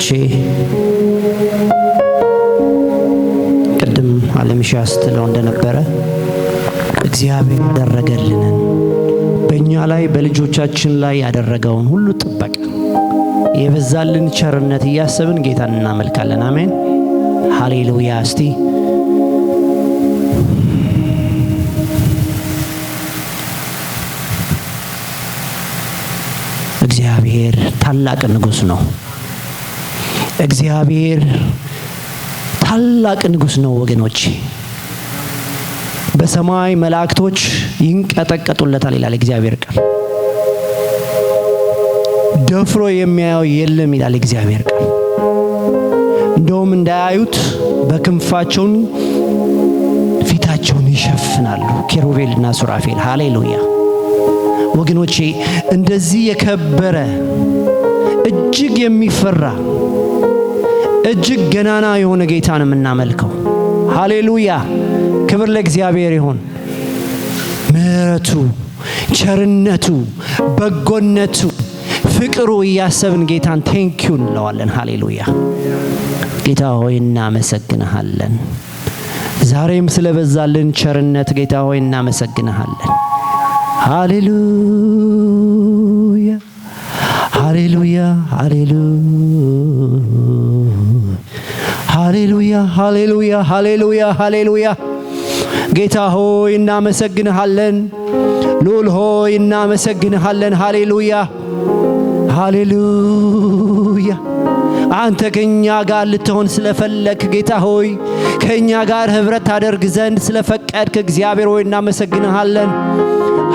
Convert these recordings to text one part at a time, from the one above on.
ወገኖቼ ቅድም ዓለምሻ ስትለው እንደነበረ እግዚአብሔር ያደረገልንን በእኛ ላይ በልጆቻችን ላይ ያደረገውን ሁሉ ጥበቃ የበዛልን ቸርነት እያሰብን ጌታን እናመልካለን። አሜን ሃሌሉያ። እስቲ እግዚአብሔር ታላቅ ንጉሥ ነው። እግዚአብሔር ታላቅ ንጉሥ ነው ወገኖቼ። በሰማይ መላእክቶች ይንቀጠቀጡለታል ይላል እግዚአብሔር ቃል። ደፍሮ የሚያየው የለም ይላል እግዚአብሔር ቃል። እንደውም እንዳያዩት በክንፋቸውን ፊታቸውን ይሸፍናሉ ኪሩቤልና ሱራፌል። ሃሌሉያ ወገኖቼ፣ እንደዚህ የከበረ እጅግ የሚፈራ እጅግ ገናና የሆነ ጌታ ነው የምናመልከው። ሃሌሉያ ክብር ለእግዚአብሔር ይሁን። ምሕረቱ፣ ቸርነቱ፣ በጎነቱ፣ ፍቅሩ እያሰብን ጌታን ቴንኪዩ እንለዋለን። ሃሌሉያ ጌታ ሆይ እናመሰግንሃለን። ዛሬም ስለበዛልን ቸርነት ጌታ ሆይ እናመሰግንሃለን። ሃሌሉያ ሃሌሉያ ሃሌሉያ ሃሌሉያ ሃሌሉያ ሃሌሉያ። ጌታ ሆይ እናመሰግንሃለን። ልዑል ሆይ እናመሰግንሃለን። ሃሌሉያ ሃሌሉያ። አንተ ከኛ ጋር ልትሆን ስለፈለክ ጌታ ሆይ ከኛ ጋር ህብረት ታደርግ ዘንድ ስለፈቀድክ እግዚአብሔር ሆይ እናመሰግንሃለን።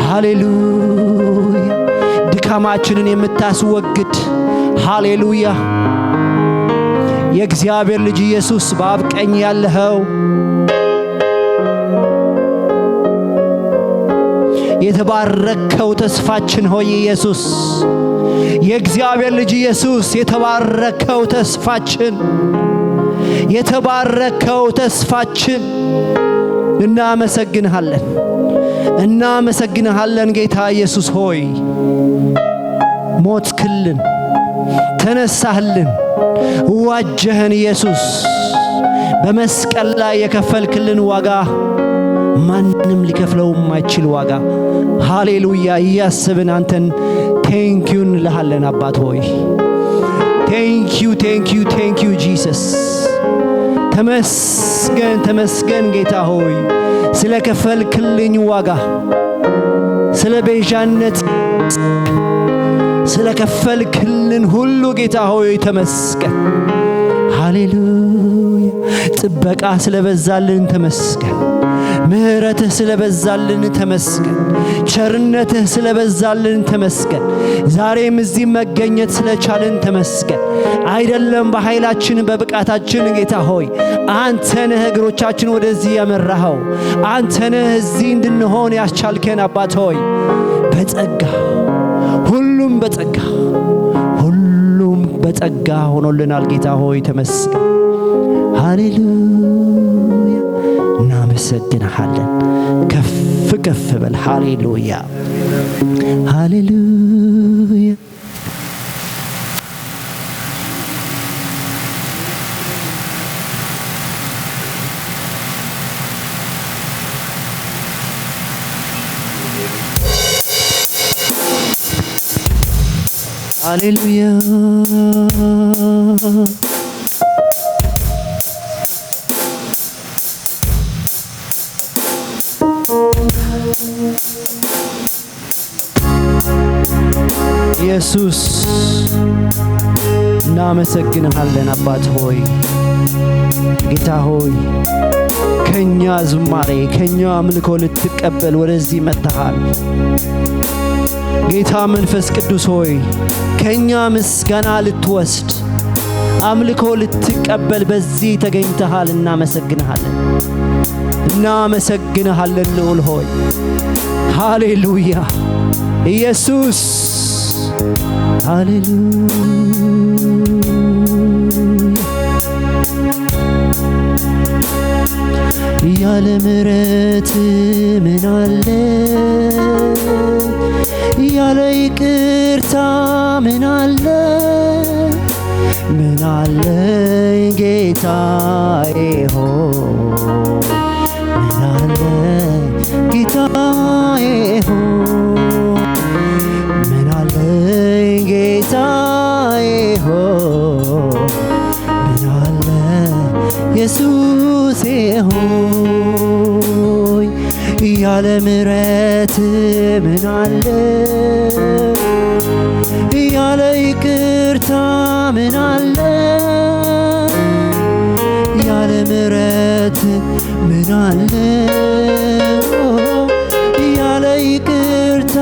ሃሌሉያ ድካማችንን የምታስወግድ ሃሌሉያ የእግዚአብሔር ልጅ ኢየሱስ በአብ ቀኝ ያለኸው የተባረከው ተስፋችን ሆይ ኢየሱስ፣ የእግዚአብሔር ልጅ ኢየሱስ የተባረከው ተስፋችን፣ የተባረከው ተስፋችን እናመሰግንሃለን፣ እናመሰግንሃለን ጌታ ኢየሱስ ሆይ ሞትክልን፣ ተነሳህልን፣ ዋጀህን ኢየሱስ በመስቀል ላይ የከፈልክልን ዋጋ ማንም ሊከፍለው የማይችል ዋጋ ሃሌሉያ እያስብን አንተን ቴንኪዩ እንልሃለን አባት ሆይ ቴንኪዩ ቴንኪዩ ቴንኪዩ ጂሰስ። ተመስገን ተመስገን ጌታ ሆይ ስለ ከፈልክልኝ ዋጋ፣ ስለ ቤዣነት ስለ ከፈልክልን ሁሉ ጌታ ሆይ ተመስገን። ሃሌሉያ ጥበቃ ስለበዛልን ተመስገን። ምሕረትህ ስለበዛልን ተመስገን። ቸርነትህ ስለበዛልን ተመስገን። ዛሬም እዚህ መገኘት ስለቻልን ተመስገን። አይደለም በኃይላችን በብቃታችን ጌታ ሆይ አንተ ነህ እግሮቻችን ወደዚህ ያመራኸው። አንተ ነህ እዚህ እንድንሆን ያስቻልከን አባት ሆይ በጸጋ ሁሉም በጸጋ ሁሉም በጸጋ ሆኖልናል ጌታ ሆይ ተመስገን። ሃሌሉያ እናመሰግንሃለን። ከፍ ከፍ በል። ሃሌሉያ ሃሌሉያ ሃሌሉያ ኢየሱስ እናመሰግንሃለን አባት ሆይ ጌታ ሆይ ከኛ ዝማሬ ከኛ አምልኮ ልትቀበል ወደዚህ መጥተሃል። ጌታ መንፈስ ቅዱስ ሆይ ከኛ ምስጋና ልትወስድ አምልኮ ልትቀበል በዚህ ተገኝተሃል። እናመሰግንሃለን እናመሰግንሃለን ልዑል ሆይ ሃሌሉያ ኢየሱስ ሃሌሉያ ያለ ምሕረት ምን አለ ያለ ይቅርታ ምን አለ ምን ምናለኝ ጌታዬ ሆይ ምናለኝ ጌታዬ ሆይ ምናለኝ ጌታዬ ሆይ ምናለኝ ኢየሱሴ ሆይ ያለ ምሕረት ምናለ ያለ ይቅርታ ምናለ ያለ ምሕረት ምናለ ያለ ይቅርታ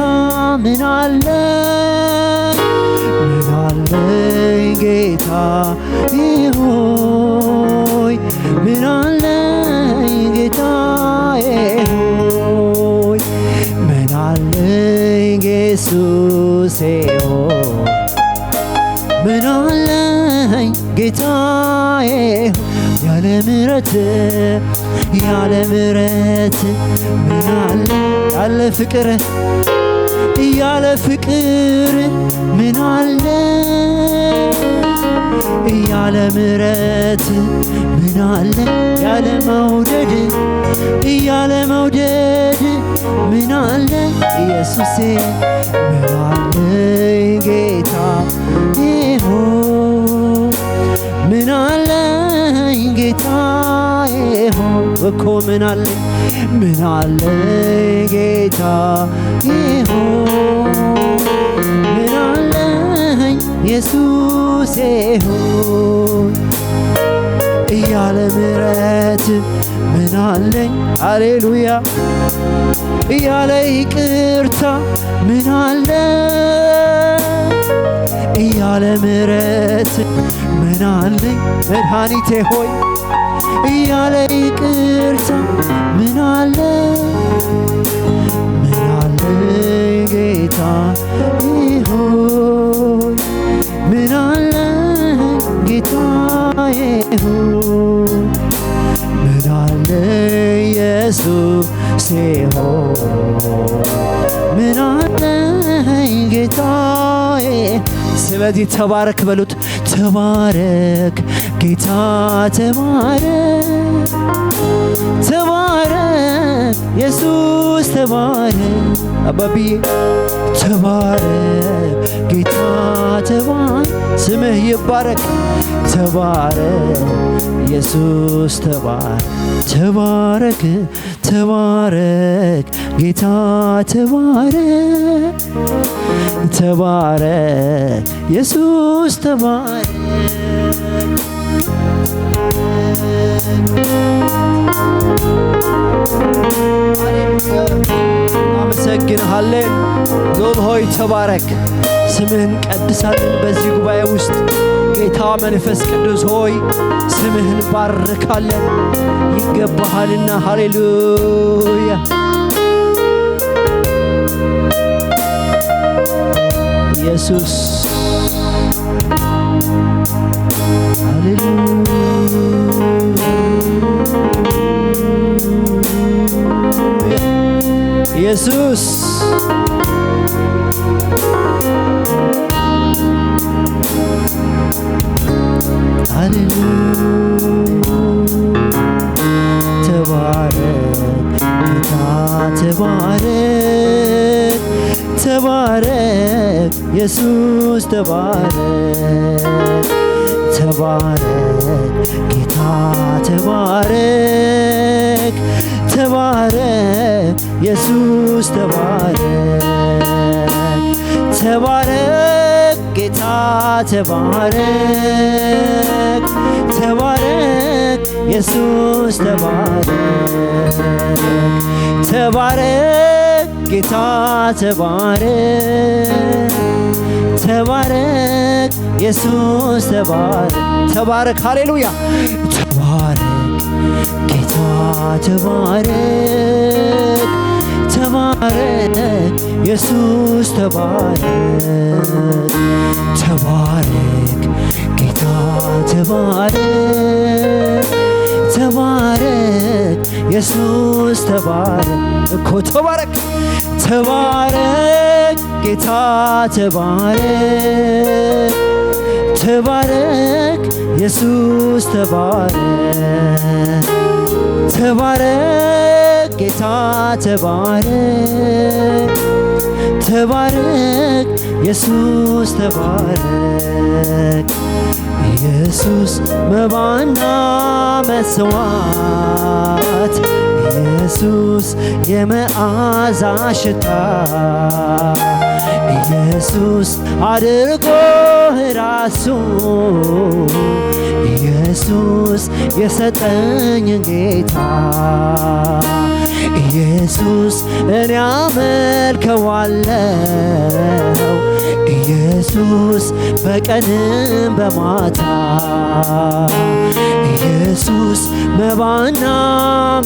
ምናለ ምናለኝ ጌታ ሆይ ምናለኝ ጌታዬ ሆይ ምናለኝ ኢየሱሴ ሆይ ምናለኝ ጌታዬ ያለ ምሕረት ምናለ ያለ ፍቅር ምናለ ያለ ምሕረት ምናለ ያለ መውደድ ምናለ ኢየሱሴ ምናለኝ ጌታ ሆይ ምናለኝ ጌታዬ ሆይ እኮ ምናለኝ ጌታዬ ሆይ ምናለኝ ኢየሱሴ ሆይ ያለ ምሕረት ምናለኝ ሃሌሉያ ያለ ይቅርታ ምናለ ያለ ምሕረት ምናለኝ መድኃኒቴ ሆይ ያለ ይቅርታ ምናለ ጌታ ሆይ ምናለኝ ጌታዬ ሆይ ምናለኝ ኢየሱሴ ሆይ ምናለኝ ጌታዬ። ስለዚህ ተባረክ በሉት። ተባረክ ጌታ ተባረክ ኢየሱስ ተባረክ አባብዬ ተባረክ ጌታ ተባረክ ስምህ ይባረክ ተባረክ ኢየሱስ ተባረክ ጌታ ተባረክ ኢየሱስ ተባረክ አመሰግንሃለን። ዞብ ሆይ ተባረክ፣ ስምህን ቀድሳለን። በዚህ ጉባኤ ውስጥ ጌታ መንፈስ ቅዱስ ሆይ ስምህን ባርካለን፣ ይገባሃልና። ሃሌሉያ ኢየሱስ ኢየሱስ ተባረክ ኢየሱስ ተባረክ ጌታ ተባረክ ኢየሱስ ተባረክ ጌታ ተባረክ ኢየሱስ ተባረክ ጌታ ተባረክ ኢየሱስ ተባረክ ሃሌሉያ ተባረክ ጌታ ተባረክ ኢየሱስ ተባረክ ጌታ ተባረክ ኢየሱስ እኮ ተባረክ ጌታ ተባረክ ኢየሱስ ተባረክ ተባረክ ጌታ ተባረክ ተባረክ ኢየሱስ ተባረክ ኢየሱስ መባና መስዋዕት ኢየሱስ የመዓዛ ሽታ ኢየሱስ አድርጎ ራሱ ኢየሱስ የሰጠኝ ጌታ ኢየሱስ እኔ አመልከዋለሁ ኢየሱስ በቀንም በማታ ኢየሱስ መባና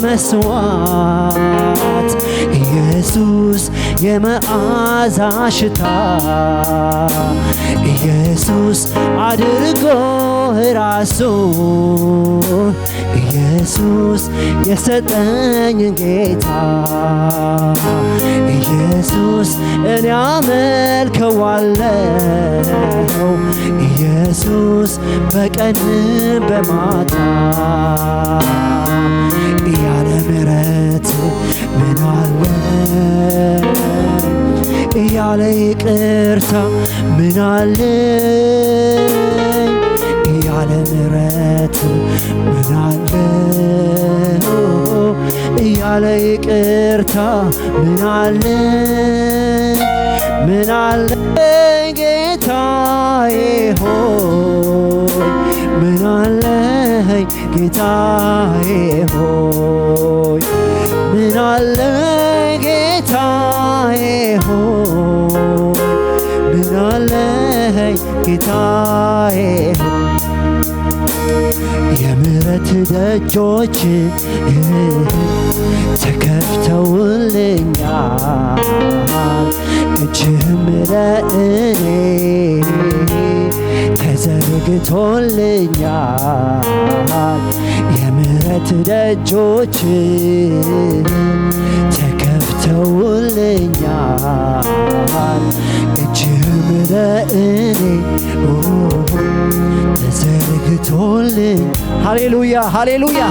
መስዋዕት ኢየሱስ የመዓዛ ሽታ ኢየሱስ አድርጎ ራሱ ኢየሱስ የሰጠኝ ጌታ ኢየሱስ እኔ አመልከዋለሁ ኢየሱስ በቀን በማታ ያለ ምሕረት ምን አለ ያለ ይቅርታ ምን አለ ያለ ምሕረት ምን አለ ያለ ይቅርታ ምን አለ ምን አለ ጌታዬ ሆይ ምን አለ ጌታዬ ሆይ ምን አለ ጌታዬ ሆይ ምን አለ ጌታዬ የምሕረት ደጆች ተከፍተውልኛል እጅህም ለእኔ ተዘርግቶልኛል የምሕረት ደጆች ተከፍተውልኛል እጅህም ለእኔ ተዘርግቶልኝ ሃሌሉያ ሃሌሉያ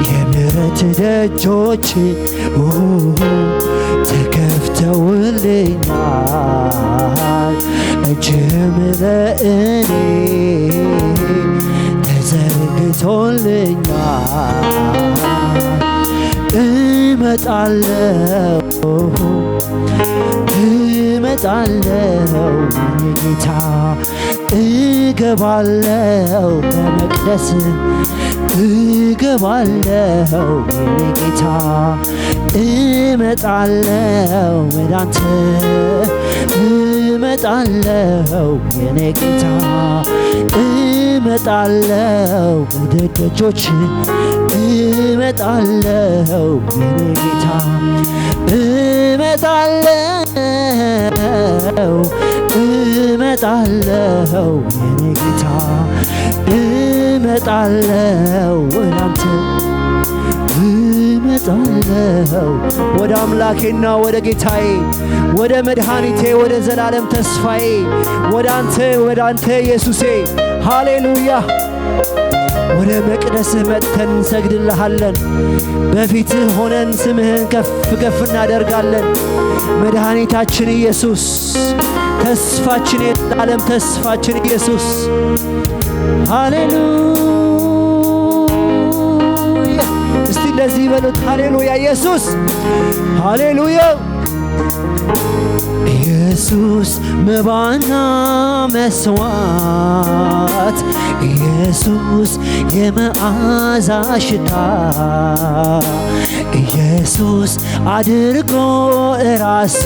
የምሕረት ደጆች ተከፍተውልኛል እጅህም ለእኔ ተዘርግቶልኛል እመጣለሁ እመጣለሁ ጌታ እገባለሁ በመቅደስ እገባለሁ ጌታ እመጣለሁ ወዳንተ እመጣለሁ የኔ ጌታ እመጣለሁ ወደ ደጆች እመጣለሁ የኔ ጌታ እመጣለሁ እመጣለሁ የኔ ጌታ እመጣለሁ ወዳንተ እመጣለሁ ወደ አምላኬና ወደ ጌታዬ ወደ መድኃኒቴ ወደ ዘላለም ተስፋዬ ወደ አንተ ኢየሱሴ ሃሌሉያ ወደ መቅደስህ መጥተን እንሰግድልሃለን በፊትህ ሆነን ስምህን ከፍ ከፍ እናደርጋለን መድኃኒታችን ኢየሱስ ተስፋችን የዘላለም ተስፋችን ኢየሱስ ሃሌሉያ እስቲ እንደዚህ በሉት ሃሌሉያ ኢየሱስ ሃሌሉያ ኢየሱስ መባና መስዋዕት ኢየሱስ የመዓዛ ሽታ ኢየሱስ አድርጎ ራሱ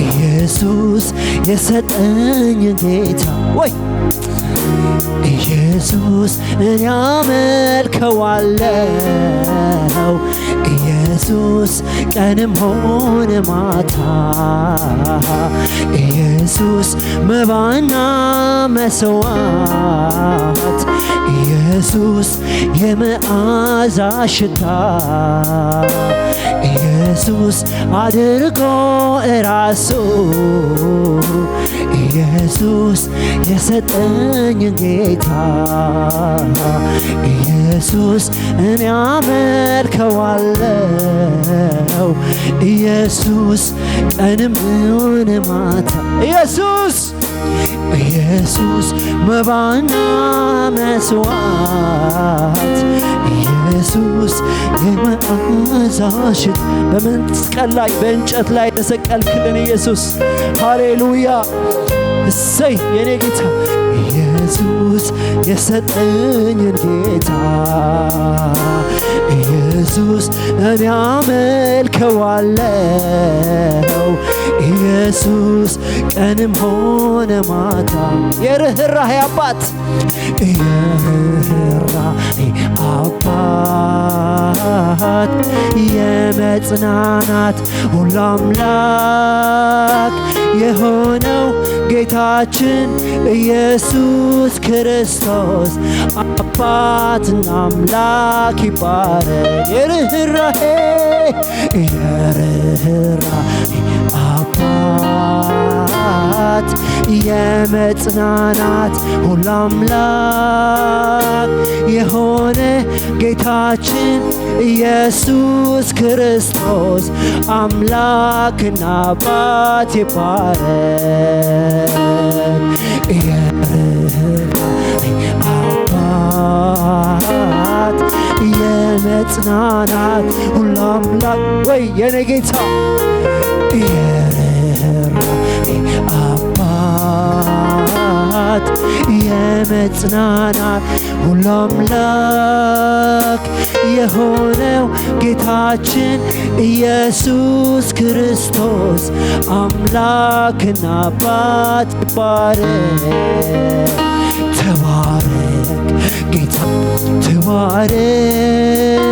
ኢየሱስ የሰጠኝ ጌታ ወይ ኢየሱስ እኔ አመልከዋለሁ ኢየሱስ ቀንም ሆነ ማታ ኢየሱስ መባና መስዋዕት ኢየሱስ የመዓዛ ሽታ ኢየሱስ አድርጎ ራሱ ኢየሱስ የሰጠኝ ጌታ ኢየሱስ እኔ አመልከዋለሁ ኢየሱስ ቀንም ሆነ ማታ ኢየሱስ ኢየሱስ መባና መስዋዕት ኢየሱስ የመዓዛ ሽታ በመስቀል ላይ በእንጨት ላይ ተሰቀልክልን ኢየሱስ ሃሌሉያ እሰይ የኔ ጌታ ኢየሱስ የሰጠኝን ጌታ ኢየሱስ እኔ አመልከዋለሁ ኢየሱስ ቀንም ሆነ ማታ የርኅራኄ አባት የርኅራኄ አባት የመጽናናት ሁሉ አምላክ የሆነው ጌታችን ኢየሱስ ክርስቶስ አባትና አምላክ ይባረክ የርኅራኄ አባት የመጽናናት ሁሉ አምላክ የሆነ ጌታችን ኢየሱስ ክርስቶስ አምላክና አባት ይባረክ የርኅራኄ አባት የመጽናናት ሁሉ አምላክ ወይ የኔ ጌታ የርኅራኄ አባት የመጽናናት ሁሉ አምላክ የሆነው ጌታችን ኢየሱስ ክርስቶስ አምላክና አባት ይባረክ ተባረክ ጌታ ተባረክ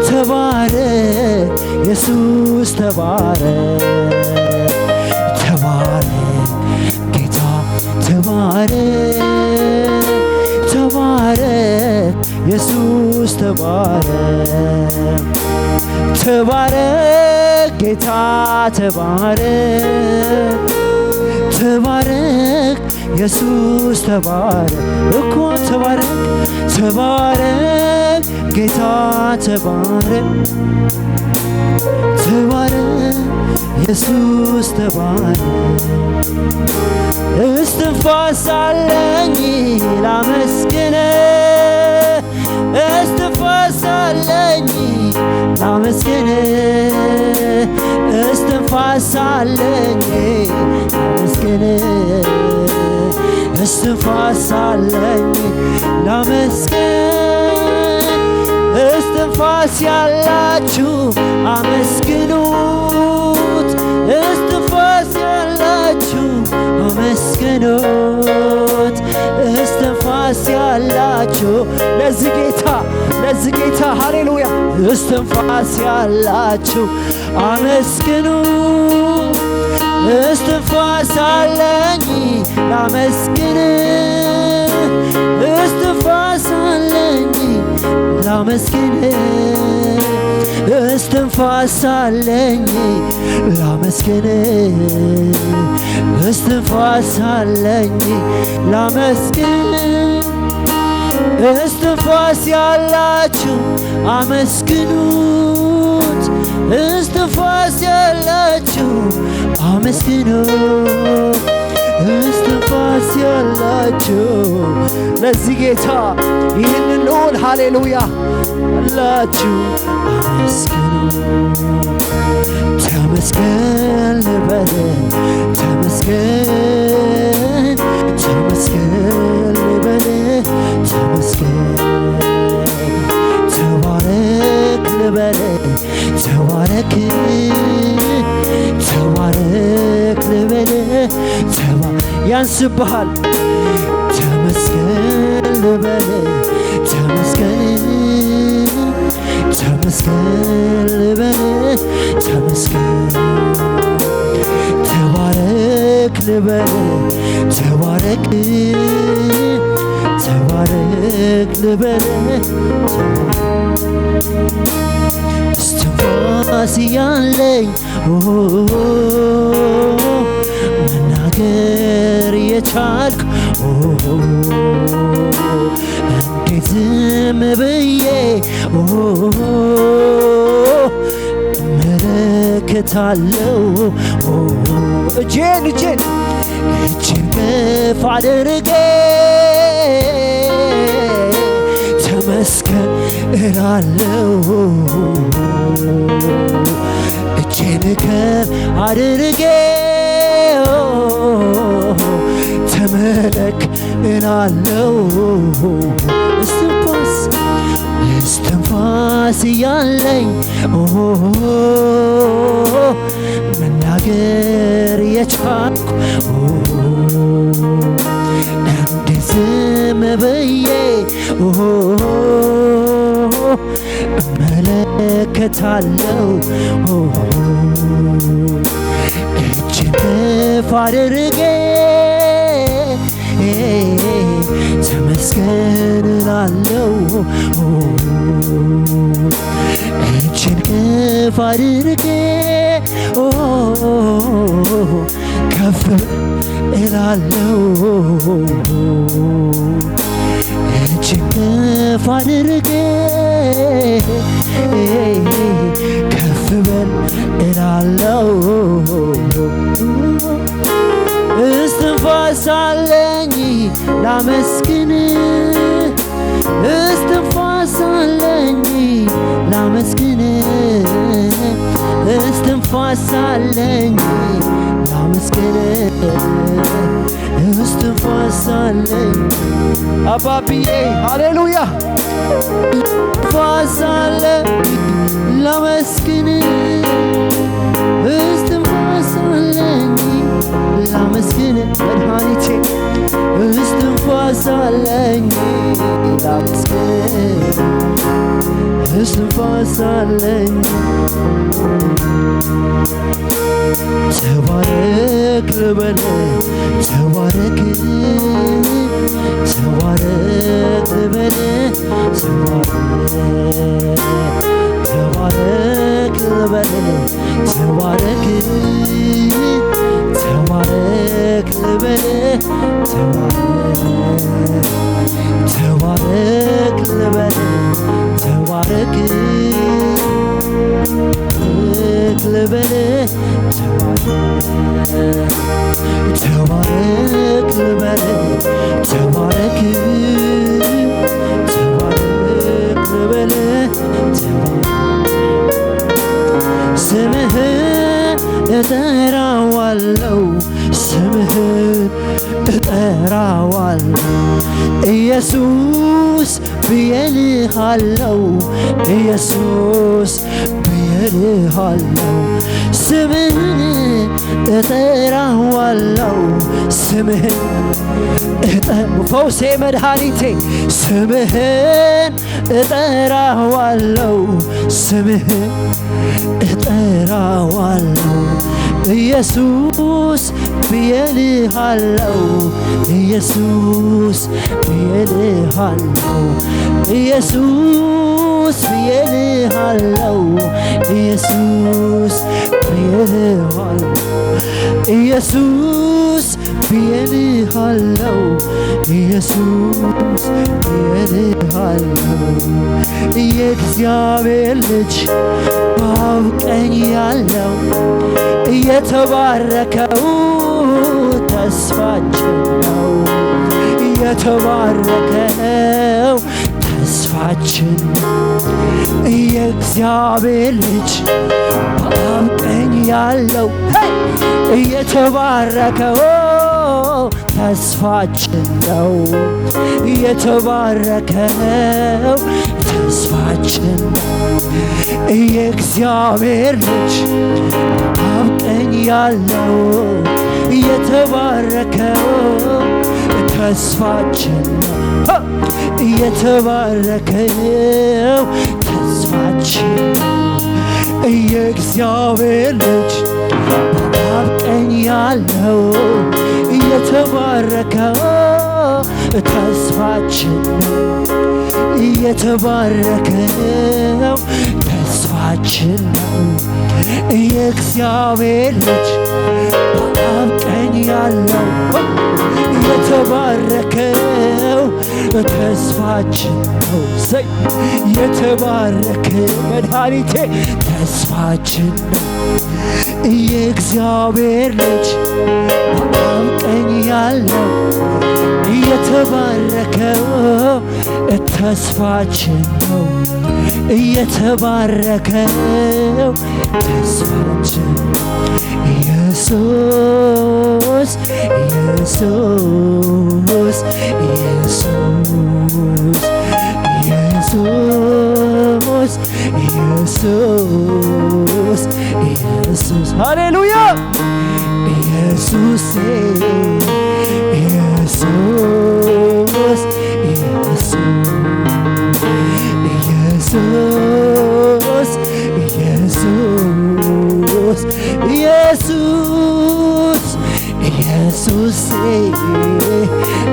ተባረክ ኢየሱስ ተባረክ ተባረክ ጌታ ተባረክ ተባረክ ኢየሱስ ተባረክ ተባረክ ጌታ ተባረክ ተባረክ ኢየሱስ ተባረክ እኮ ተባረክ ተባረክ ጌታ ተባረክ ተባረክ ኢየሱስ ተባረክ እስትንፋስ አለኝ ላመስግንህ እስትንፋስ አለኝ ላመስግንህ እስትንፋስ አለኝ ላመስግንህ እስትንፋስ አለኝ ላመስግን እስትንፋስ ያላችሁ አመስግኑት እስትንፋስ ያላችሁ አመስግኑት እስትንፋስ ያላችሁ ለዚህ ጌታ ሃሌሉያ እስትንፋስ ያላችሁ አመስግኑ እስትንፋስ አለኝ ላመስግን እስትንፋስ አለኝ ላመስግን እስትንፋስ አለኝ ላመስግን እስትንፋስ አለኝ ላመስግን እስትንፋስ ያላችሁ አመስግኑት እስትንፋስ ያላችሁ አመስግኑ እስትንፋስ ያላችሁ ለዚህ ጌታ ይህንን ልዑል ሃሌሉያ ያላችሁ አመስግኑ ተመስገን ልበል ተመስገን ተመስገን ልበል ተመስገን ተባረክ ልበል ተባረክ ተባረክ ልበል ያንስብሃል ተመስገን ልበል ተመስገን ተመስገን ልበል ተመስገን ተባረክ ልበል ተባረክ ተባረክ ልበል እስትንፋስ ያለኝ መናገር መናገር የቻልኩ እንዴት ዝም ብዬ እመለከታለሁ እጄን ከፍ አድርጌ ተመስገን እላለሁ እጄን ከፍ አድርጌ ተመለክ እላለሁ እስትንፋስ እያለኝ መናገር የቻልኩ እንዴት ዝም ብዬ እመለከታለሁ እጄን ከፍ አድርጌ ተመስገን እላለሁ እጄን ከፍ አድርጌ ከፍ እላለሁ እጄን ከፍ አድርጌ ከፍ በል እላለሁ እስትንፋስ አለኝ ላመስግን እስትንፋስ አለኝ ላመስግን እስትንፋስ አለኝ ላመስግን እስትንፋስ አለኝ አባብዬ ሃሌሉያ እስትንፋስ አለኝ ላመስግን እስትንፋስ አለኝ ላመስግን መድኃኒቴ እስትንፋስ አለኝ ላመስግን እስትንፋስ አለኝ ተባረክ ልበል ተባረክ ልበል ተባረክ ልበል ተባረክ ልበል ተባረክ ልበል ተባረክ ልበል ተባረክ ልበል ተባረክ ልበል ስምህን እጠራዋለሁ ስምህን እጠራዋለሁ ኢየሱስ ብዬ እልሃለሁ ኢየሱስ ብዬ እልሃለሁ ስምህን እጠራዋለሁ ስምህን ፈውሴ መድኃኒቴ ስምህን እጠራዋለሁ ስምህን እጠራዋለሁ ኢየሱስ ብዬ እልሃለሁ ኢየሱስ ብዬ እልሃለሁ ኢየሱስ ብዬ እልሃለሁ ኢየሱስ ብዬ እልሃለሁ ኢየሱስ ብዬ እልሃለሁ ኢየሱስ ብዬ እልሃለሁ የእግዚአብሔር ልጅ በአብ ቀኝ ያለው የተባረከው ተስፋችን ነው የተባረከው ተስፋችን የእግዚአብሔር ልጅ በአብ ቀኝ ያለው የተባረከው ተስፋችን ነው የተባረከው ተስፋችን የእግዚአብሔር ልጅ በአብ ቀኝ ያለው የተባረከው ተስፋችን ነው የተባረከው ተስፋችን የእግዚአብሔር ልጅ በአብ ቀኝ ያለው የተባረከው ተስፋችን የተባረከው ተስፋ ተስፋችን ነው የእግዚአብሔር ልጅ በአብ ቀኝ ያለው የተባረከው ተስፋችን ነው። የተባረከ መድኃኒቴ ተስፋችን ነው የእግዚአብሔር ልጅ በአብ ቀኝ ያለው የተባረከው ተስፋችን ነው የተባረከው ተስፋችን ኢየሱስ ኢየሱስ ኢየሱስ ኢየሱስ ኢየሱስ ኢየሱስ ሃሌሉያ ኢየሱስ ኢየሱስ ኢየሱስ ኢየሱስ ኢየሱስ ኢየሱስ ኢየሱስ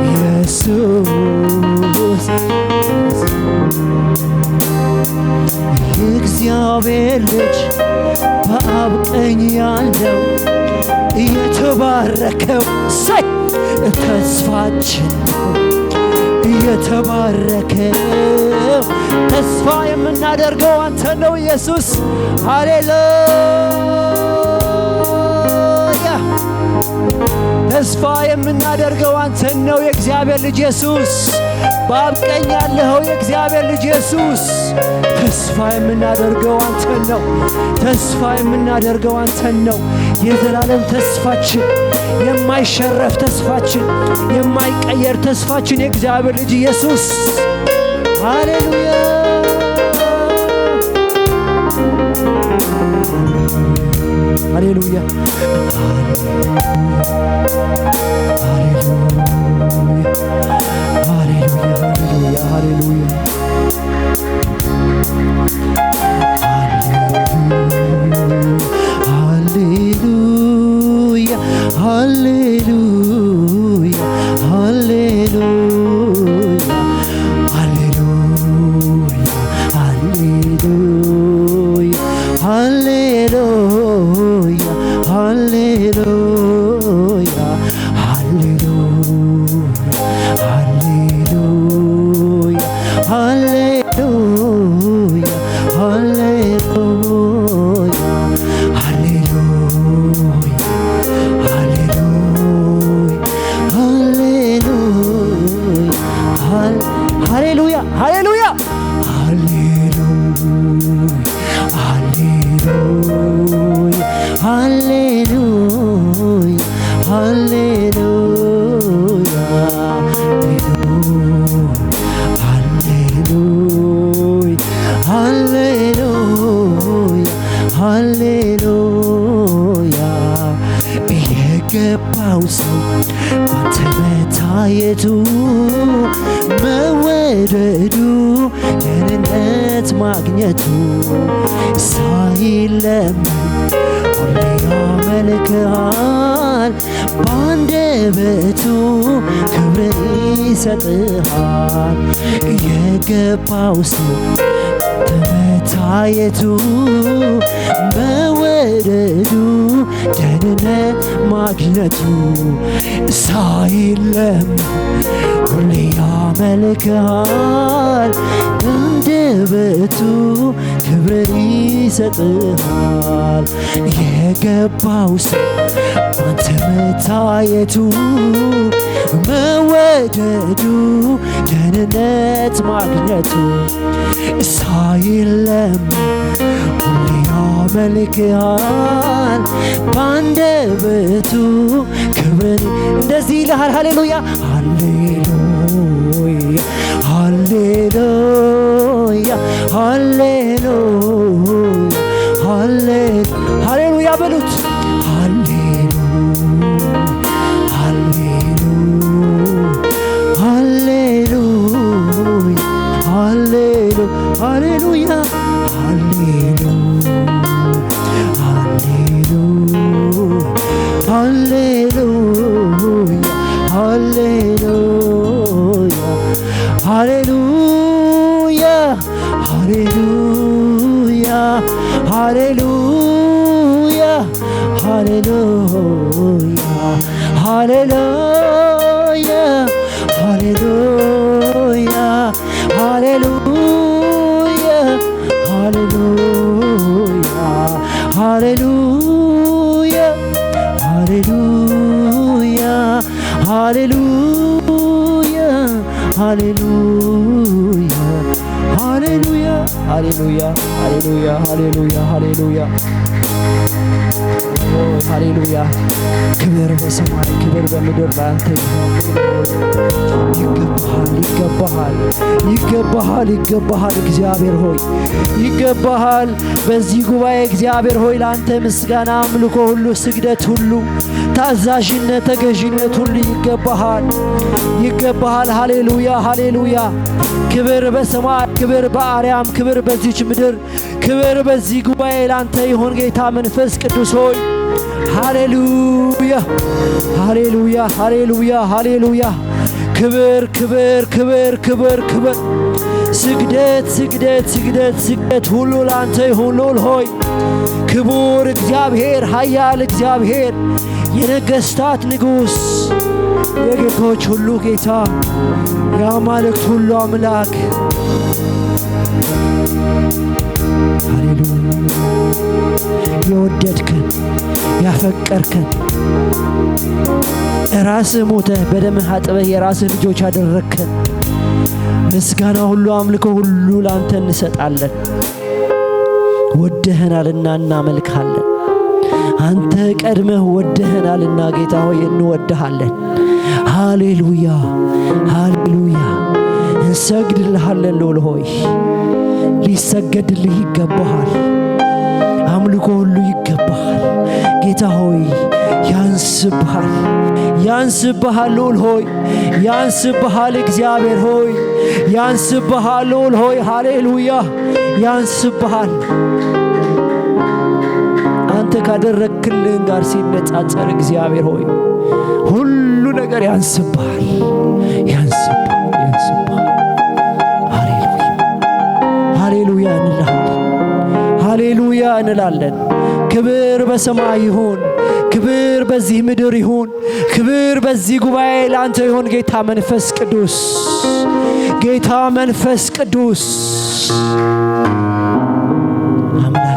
ኢየሱስ የእግዚአብሔር ልጅ በአብ ቀኝ ያለው የተባረከው ተስፋችን ነው የተባረከው ተስፋ የምናደርገው አንተ ነው ኢየሱስ ሃሌሉያ ተስፋ የምናደርገው አንተ ነው የእግዚአብሔር ልጅ ኢየሱስ በአብ ቀኝ ያለኸው የእግዚአብሔር ልጅ ኢየሱስ ተስፋ የምናደርገው አንተ ነው ተስፋ የምናደርገው አንተ ነው የዘላለም ተስፋችን የማይሸረፍ ተስፋችን የማይቀየር ተስፋችን የእግዚአብሔር ልጅ ኢየሱስ ሃሌሉያ ሃሌሉያ ሃሌሉያ ሃሌሉያ የገባው ሰው ባንተ መታየቱ መወደዱ ደህንነት ማግኘቱ ሳይለመን ሁሌ ያመልክሃል ባንደበቱ ክብርን ይሰጥሃል የገባው ሰው መታየቱ መወደዱ ደህንነት ማግኘቱ ሳይለመን ሁሌ ያመልክሃል አንደበቱ ክብርን ይሰጥሃል የገባው ሰው ባንተ መታየቱ መወደዱ ደህንነት ማግኘቱ ሳይለመን ሁሌ ያመልክሃል ባንደበቱ ክብርን እንደዚህ ይልሃል ሃሌሉያ ሃሌሉያ ሃሌሉያ ሃሌሉያ ሃሌሉያ በሉት ሃሌሉያ ሃሌሉያ ሃሌሉያ ሃሌሉያ ሃሌሉያ ሃሌሉያ ሃሌሉያ ሃሌሉያ ሃሌሉያ ሃሌሉያ ሃሌሉያ ሃሌሉያ ሃሌሉያ ሃሌሉያ ሃሌሉያ ሃሌሉያ ሃሌሉያ ሃሌሉያ ክብር በሰማይ ክብር በምድር ላንተ ይሁን። ይገባሃል ይገባሃል ይገባሃል ይገባሃል እግዚአብሔር ሆይ ይገባሃል። በዚህ ጉባኤ እግዚአብሔር ሆይ ላንተ ምስጋና አምልኮ ሁሉ ስግደት ሁሉ ታዛዥነት ተገዥነት ሁሉ ይገባሃል ይገባሃል። ሃሌሉያ ሃሌሉያ ክብር በሰማይ ክብር በአርያም ክብር በዚች ምድር ክብር በዚህ ጉባኤ ላንተ ይሁን ጌታ መንፈስ ቅዱስ ሆይ ሃሌሉያ ሃሌሉያ ሃሌሉያ ሃሌሉያ ክብር ክብር ክብር ክብር ክብር ስግደት ስግደት ስግደት ስግደት ሁሉ ላንተ ይሁን። ልዑል ሆይ ክቡር እግዚአብሔር ኃያል እግዚአብሔር የነገሥታት ንጉሥ የጌቶች ሁሉ ጌታ የአማልክት ሁሉ አምላክ ሃሌሉያ የወደድከን ያፈቀርከን ራስህ ሞተህ በደምህ አጥበህ የራስህ ልጆች አደረግከን ምስጋና ሁሉ አምልኮ ሁሉ ላንተ እንሰጣለን። ወደህናልና እናመልክሃለን። አንተ ቀድመህ ወደህናልና ጌታ ሆይ እንወድሃለን። ሃሌሉያ ሃሌሉያ እንሰግድልሃለን። ልዑል ሆይ ሊሰገድልህ ይገባሃል። አምልኮ ሁሉ ይገባሃል ጌታ ሆይ ያንስብሃል ያንስብሃል። ልዑል ሆይ ያንስብሃል እግዚአብሔር ሆይ ያንስብሃል። ልዑል ሆይ ሃሌሉያ ያንስብሃል። አንተ ካደረክልን ጋር ሲነጻጸር እግዚአብሔር ሆይ ሁሉ ነገር ያንስብሃል ያንስብሃል ያንስብሃል። ሃሌሉያ ሃሌሉያ እንላለን ሃሌሉያ እንላለን። ክብር በሰማይ ይሁን ክብር በዚህ ምድር ይሁን ክብር በዚህ ጉባኤ ላንተ ይሁን ጌታ መንፈስ ቅዱስ ጌታ መንፈስ ቅዱስ አምላክ